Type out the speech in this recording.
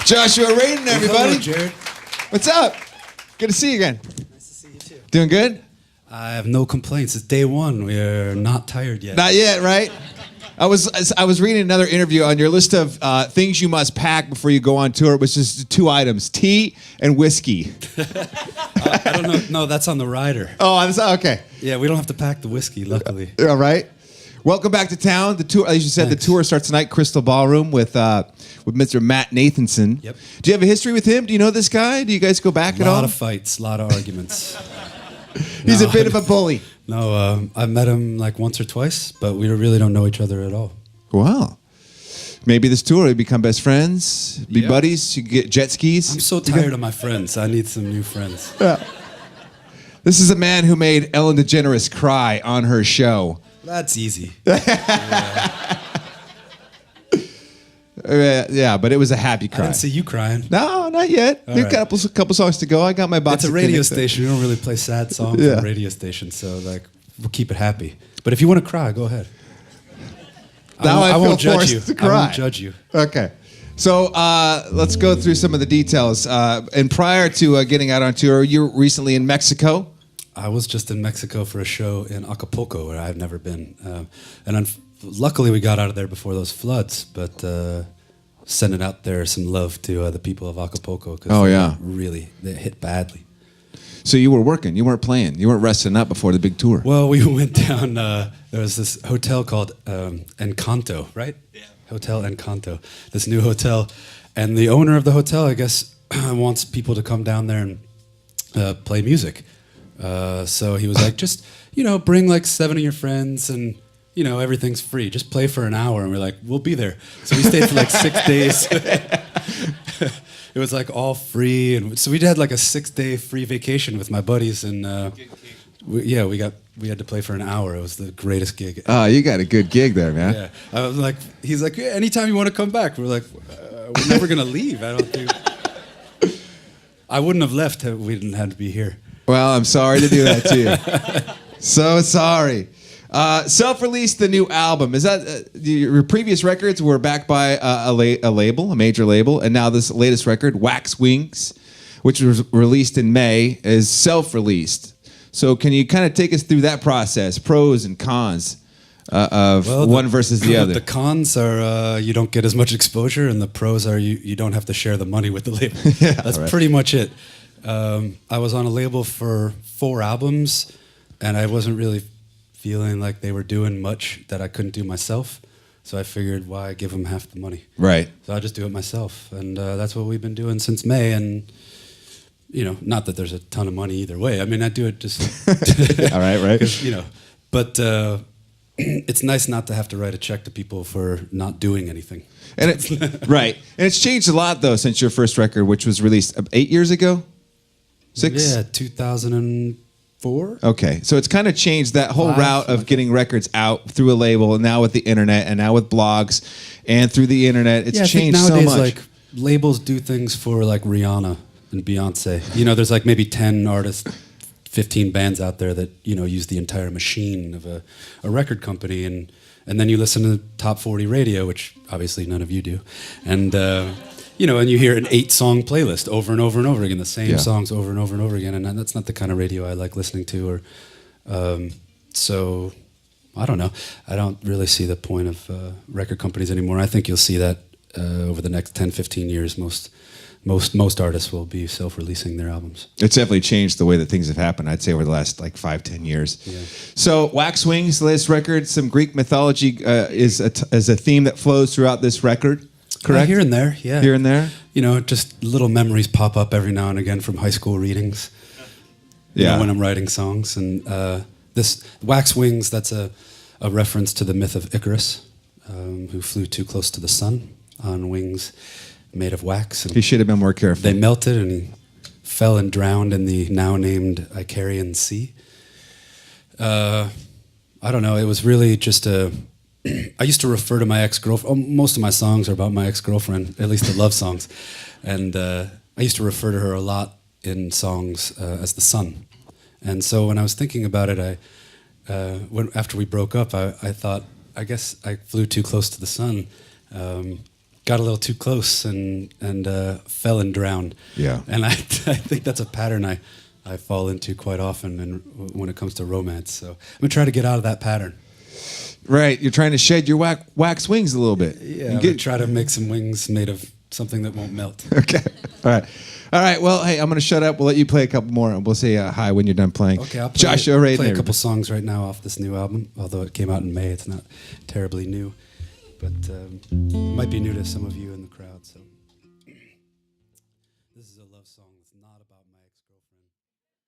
Joshua Radin, everybody. Hello, Jared. What's up? Good to see you again. Nice to see you too. Doing good? I have no complaints. It's day one. We're not tired yet. Not yet, right? I was reading another interview on your list of things you must pack before you go on tour. It was just 2 items: tea and whiskey. I don't know. No, that's on the rider. Oh, that's okay. Yeah, we don't have to pack the whiskey, luckily. All right. Welcome back to town. The tour, as you said, Thanks. The tour starts tonight. Crystal Ballroom with Mr. Matt Nathanson. Yep. Do you have a history with him? Do you know this guy? Do you guys go back A at all? lot of fights, a lot of arguments. He's No, a bit of a bully. No, I met him like once or twice, but we really don't know each other at all. Wow. Maybe this tour, you become best friends, be Yeah. buddies, you get jet skis. I'm so tired of my friends. I need some new friends. Yeah. This is a man who made Ellen DeGeneres cry on her show. That's easy. Yeah, but it was a happy I cry. didn't see you crying. No, not yet. All We've right. got a couple songs to go. I got my box. It's a of radio KINK. station. We don't really play sad songs Yeah. on radio stations, so like we'll keep it happy. But if you want to cry, go ahead. Now I feel won't judge forced you. to cry. I won't judge you. Okay. So let's go through some of the details. And prior to getting out on tour, you were recently in Mexico. I was just in Mexico for a show in Acapulco, where I've never been. Luckily, we got out of there before those floods, but sending out there some love to the people of Acapulco. Cause they hit badly. So you were working. You weren't playing. You weren't resting up before the big tour. Well, we went down, there was this hotel called Encanto, right? Yeah. Hotel Encanto, this new hotel. And the owner of the hotel, I guess, wants people to come down there and play music. So he was like, just, bring like 7 of your friends and, everything's free. Just play for an hour. And we're like, we'll be there. So we stayed for like 6 days. It was like all free. And so we had like a 6-day free vacation with my buddies. And we had to play for an hour. It was the greatest gig. Oh, you got a good gig there, man. Yeah. I was like, he's like, yeah, anytime you want to come back. We're like, we're never going to leave. I don't think. I wouldn't have left if we didn't have to be here. Well, I'm sorry to do that to you. So sorry. Self-Release, the new album. Is that your previous records were backed by a label, a major label, and now this latest record, Wax Wings, which was released in May, is self-released. So can you kind of take us through that process, pros and cons of one versus the other? The cons are you don't get as much exposure, and the pros are you don't have to share the money with the label. Yeah, That's right. pretty much it. I was on a label for 4 albums, and I wasn't really feeling like they were doing much that I couldn't do myself. So I figured, why give them half the money? Right. So I just do it myself, and that's what we've been doing since May. And not that there's a ton of money either way. I mean, I do it just All right. 'cause, but it's nice not to have to write a check to people for not doing anything. And right. And it's changed a lot, though, since your first record, which was released 8 years ago? 6? Yeah, 2004. Okay, so it's kind of changed that whole 5, route of okay. getting records out through a label, and now with the internet, and now with blogs, and through the internet, it's I think changed so nowadays, much. like labels do things for like Rihanna and Beyonce. There's like maybe 10 artists, 15 bands out there that use the entire machine of a record company, and then you listen to top 40 radio, which obviously none of you do, and and you hear an 8-song playlist over and over and over again, the same songs over and over and over again, and that's not the kind of radio I like listening to. Or so I don't know. I don't really see the point of record companies anymore. I think you'll see that over the next 10, 15 years, most artists will be self-releasing their albums. It's definitely changed the way that things have happened, I'd say, over the last 5-10 years. Yeah. So Wax Wings, the latest record, some Greek mythology is a theme that flows throughout this record, correct? Here and there, yeah. Here and there? Just little memories pop up every now and again from high school readings. When I'm writing songs. And this Wax Wings, that's a reference to the myth of Icarus, who flew too close to the sun on wings made of wax. And He should have been more careful. they melted, and he fell and drowned in the now named Icarian Sea. I don't know. It was really just I used to refer to my ex-girlfriend. Most of my songs are about my ex-girlfriend, at least the love songs. And I used to refer to her a lot in songs as the sun. And so when I was thinking about it, after we broke up, I thought, I guess I flew too close to the sun. got a little too close and fell and drowned. Yeah. And I think that's a pattern I fall into quite often and when it comes to romance. So I'm going to try to get out of that pattern. Right. You're trying to shed your wax wings a little bit. Yeah, I'm going to try to make some wings made of something that won't melt. Okay. All right. All right. Well, hey, I'm going to shut up. We'll let you play a couple more, and we'll say hi when you're done playing. Okay, I'll Joshua play Radin. a couple songs right now off this new album, although it came out in May. It's not terribly new, but it might be new to some of you in the crowd. So this is a love song that's not about